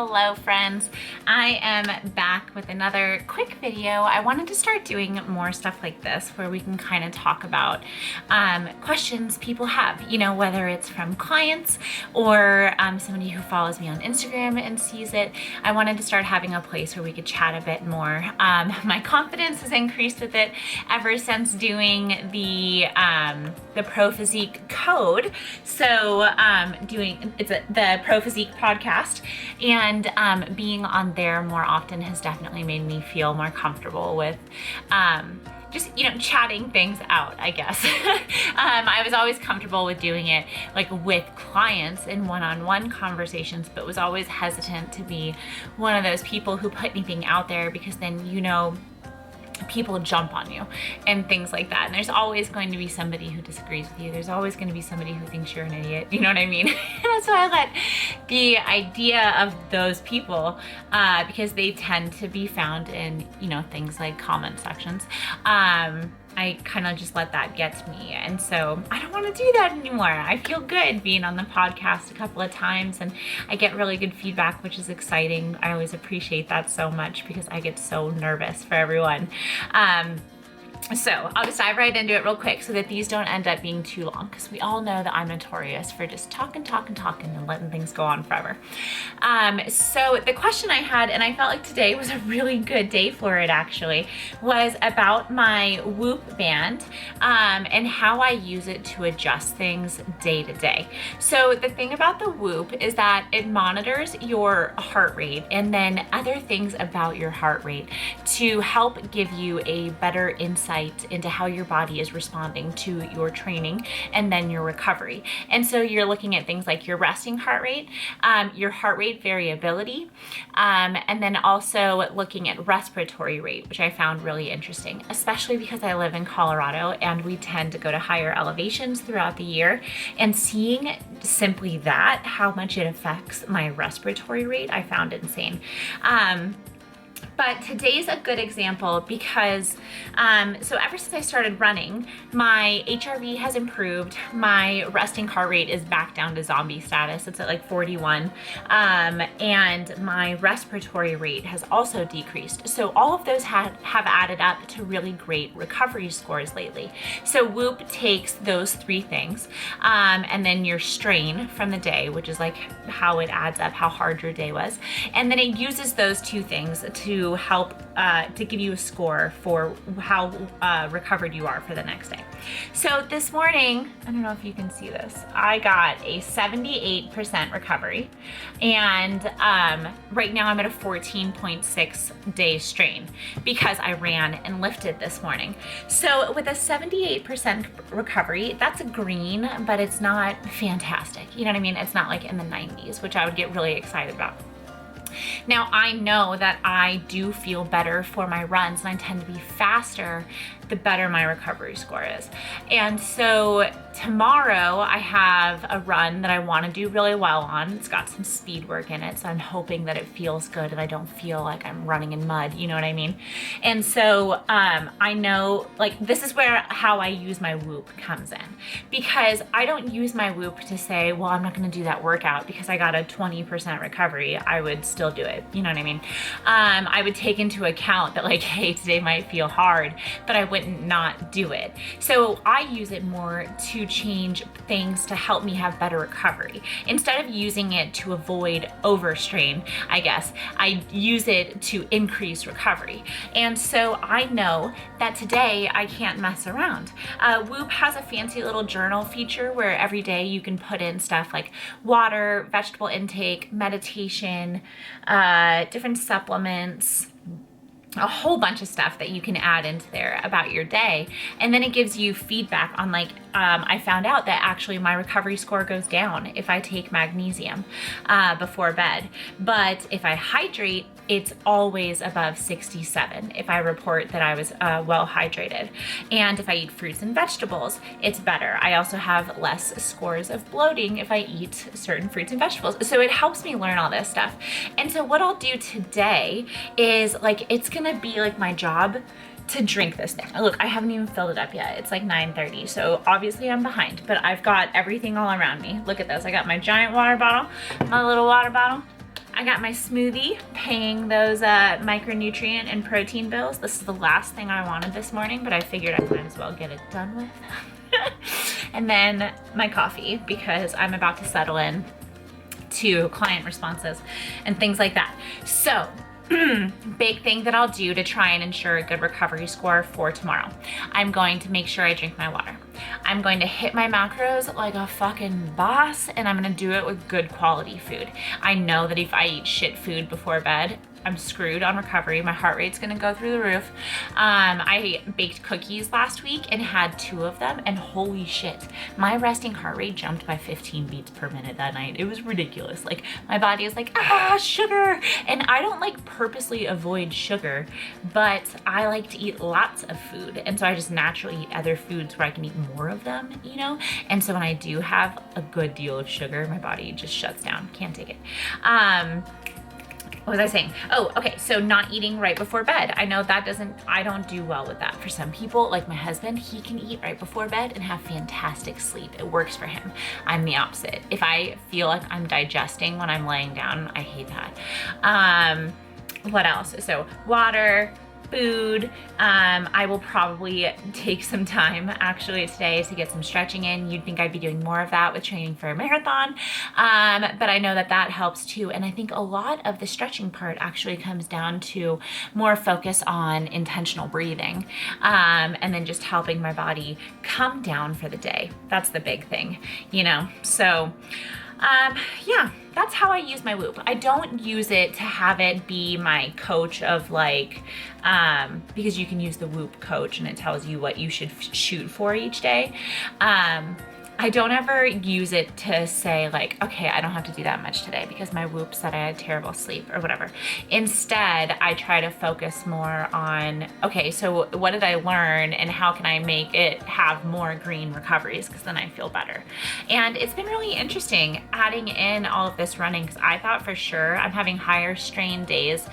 Hello friends. I am back with another quick video. I wanted to start doing more stuff like this where we can kind of talk about questions people have, you know, whether it's from clients or somebody who follows me on Instagram and sees it. I wanted to start having a place where we could chat a bit more. My confidence has increased with it ever since doing the Pro Physique code. So the Pro Physique podcast, and being on there more often has definitely made me feel more comfortable with just, you know, chatting things out, I guess. I was always comfortable with doing it like with clients in one-on-one conversations, but was always hesitant to be one of those people who put anything out there because then, you know, people jump on you and things like that. And there's always going to be somebody who disagrees with you. There's always going to be somebody who thinks you're an idiot. You know what I mean? And that's why I let the idea of those people, because they tend to be found in, you know, things like comment sections. I kind of just let that get to me. And so I don't want to do that anymore. I feel good being on the podcast a couple of times and I get really good feedback, which is exciting. I always appreciate that so much because I get so nervous for everyone. So I'll just dive right into it real quick so that these don't end up being too long, because we all know that I'm notorious for just talking and letting things go on forever. So the question I had, and I felt like today was a really good day for it actually, was about my Whoop band and how I use it to adjust things day to day. So the thing about the Whoop is that it monitors your heart rate and then other things about your heart rate to help give you a better insight into how your body is responding to your training and then your recovery. And so you're looking at things like your resting heart rate, your heart rate variability, and then also looking at respiratory rate, which I found really interesting, especially because I live in Colorado and we tend to go to higher elevations throughout the year, and seeing simply that, how much it affects my respiratory rate, I found insane. But today's a good example because, so ever since I started running, my HRV has improved. My resting heart rate is back down to zombie status. It's at like 41. And my respiratory rate has also decreased. So all of those have added up to really great recovery scores lately. So Whoop takes those three things, and then your strain from the day, which is like how it adds up, how hard your day was. And then it uses those two things to help to give you a score for how recovered you are for the next day. So this morning, I don't know if you can see this, I got a 78% recovery, and right now I'm at a 14.6 day strain because I ran and lifted this morning. So with a 78% recovery, that's a green, but it's not fantastic. You know what I mean? It's not like in the 90s, which I would get really excited about. Now I know that I do feel better for my runs and I tend to be faster the better my recovery score is. And so tomorrow I have a run that I want to do really well on. It's got some speed work in it, so I'm hoping that it feels good and I don't feel like I'm running in mud, you know what I mean? And so I know, like, this is where how I use my Whoop comes in, because I don't use my Whoop to say, well, I'm not going to do that workout because I got a 20% recovery. I would still do it, you know what I mean? I would take into account that, like, hey, today might feel hard, but I wouldn't not do it. So I use it more to change things to help me have better recovery. Instead of using it to avoid overstrain, I guess, I use it to increase recovery. And so I know that today I can't mess around. Whoop has a fancy little journal feature where every day you can put in stuff like water, vegetable intake, meditation, different supplements, a whole bunch of stuff that you can add into there about your day. And then it gives you feedback on, like, I found out that actually my recovery score goes down if I take magnesium before bed. But if I hydrate, it's always above 67 if I report that I was well hydrated. And if I eat fruits and vegetables, it's better. I also have less scores of bloating if I eat certain fruits and vegetables. So it helps me learn all this stuff. And so what I'll do today is, like, it's gonna be like my job to drink this thing. Look, I haven't even filled it up yet. It's like 9:30, so obviously I'm behind, but I've got everything all around me. Look at this. I got my giant water bottle, my little water bottle, I got my smoothie, paying those micronutrient and protein bills. This is the last thing I wanted this morning, but I figured I might as well get it done with. And then my coffee, because I'm about to settle in to client responses and things like that. So big thing that I'll do to try and ensure a good recovery score for tomorrow. I'm going to make sure I drink my water. I'm going to hit my macros like a fucking boss, and I'm gonna do it with good quality food. I know that if I eat shit food before bed, I'm screwed on recovery. My heart rate's gonna go through the roof. I baked cookies last week and had 2 of them, and holy shit, my resting heart rate jumped by 15 beats per minute that night. It was ridiculous. Like, my body is like, sugar. And I don't like purposely avoid sugar, but I like to eat lots of food. And so I just naturally eat other foods where I can eat more of them, you know? And so when I do have a good deal of sugar, my body just shuts down. Can't take it. What was I saying? Oh, okay, so not eating right before bed. I know that I don't do well with that. For some people, like my husband, he can eat right before bed and have fantastic sleep. It works for him. I'm the opposite. If I feel like I'm digesting when I'm laying down, I hate that. What else? So water, food. I will probably take some time actually today to get some stretching in. You'd think I'd be doing more of that with training for a marathon, but I know that that helps too. And I think a lot of the stretching part actually comes down to more focus on intentional breathing, and then just helping my body come down for the day. That's the big thing, you know? So yeah, that's how I use my Whoop. I don't use it to have it be my coach of like, because you can use the Whoop coach and it tells you what you should shoot for each day. I don't ever use it to say like, okay, I don't have to do that much today because my Whoop said I had terrible sleep or whatever. Instead, I try to focus more on, okay, so what did I learn and how can I make it have more green recoveries, because then I feel better. And it's been really interesting adding in all of this running, because I thought for sure I'm having higher strain days.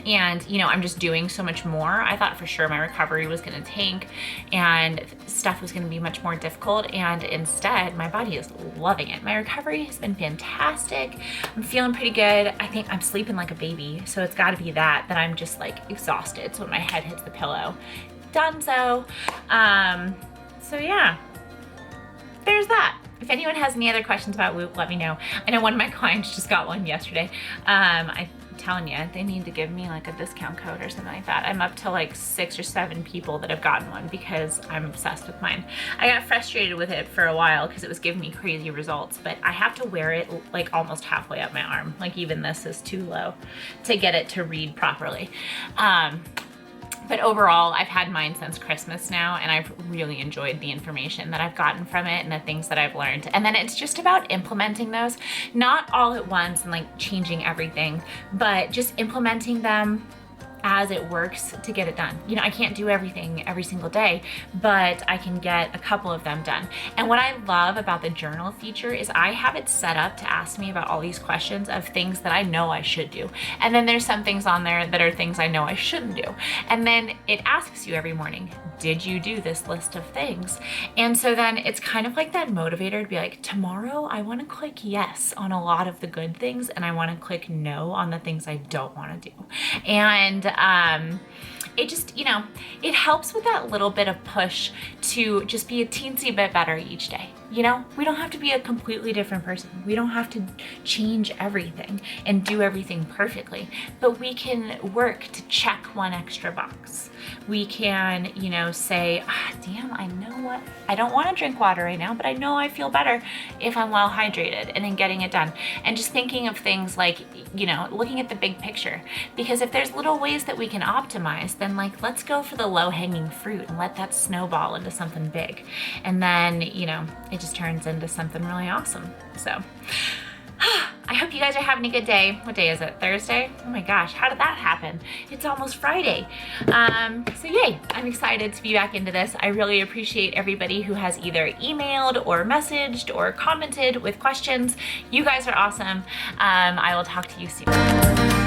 And you know, I'm just doing so much more. I thought for sure my recovery was gonna tank and stuff was gonna be much more difficult, and instead my body is loving it. My recovery has been fantastic. I'm feeling pretty good. I think I'm sleeping like a baby, so it's gotta be that I'm just like exhausted. So when my head hits the pillow, donezo. So yeah, there's that. If anyone has any other questions about Whoop, let me know. I know one of my clients just got one yesterday. I'm telling you, they need to give me like a discount code or something like that. I'm up to like 6 or 7 people that have gotten one because I'm obsessed with mine. I got frustrated with it for a while because it was giving me crazy results, but I have to wear it like almost halfway up my arm. Like even this is too low to get it to read properly. But overall, I've had mine since Christmas now, and I've really enjoyed the information that I've gotten from it and the things that I've learned. And then it's just about implementing those, not all at once and like changing everything, but just implementing them as it works to get it done. You know, I can't do everything every single day, but I can get a couple of them done. And what I love about the journal feature is I have it set up to ask me about all these questions of things that I know I should do. And then there's some things on there that are things I know I shouldn't do. And then it asks you every morning, did you do this list of things? And so then it's kind of like that motivator to be like, tomorrow I want to click yes on a lot of the good things, and I want to click no on the things I don't want to do. And it just, you know, it helps with that little bit of push to just be a teensy bit better each day. You know, we don't have to be a completely different person. We don't have to change everything and do everything perfectly, but we can work to check one extra box. We can, you know, say, damn, I know what, I don't want to drink water right now, but I know I feel better if I'm well hydrated, and then getting it done. And just thinking of things like, you know, looking at the big picture, because if there's little ways that we can optimize, then like, let's go for the low hanging fruit and let that snowball into something big. And then, you know, it just turns into something really awesome. So I hope you guys are having a good day. What day is it? Thursday? Oh my gosh, how did that happen? It's almost Friday. So yay, I'm excited to be back into this. I really appreciate everybody who has either emailed or messaged or commented with questions. You guys are awesome. I will talk to you soon.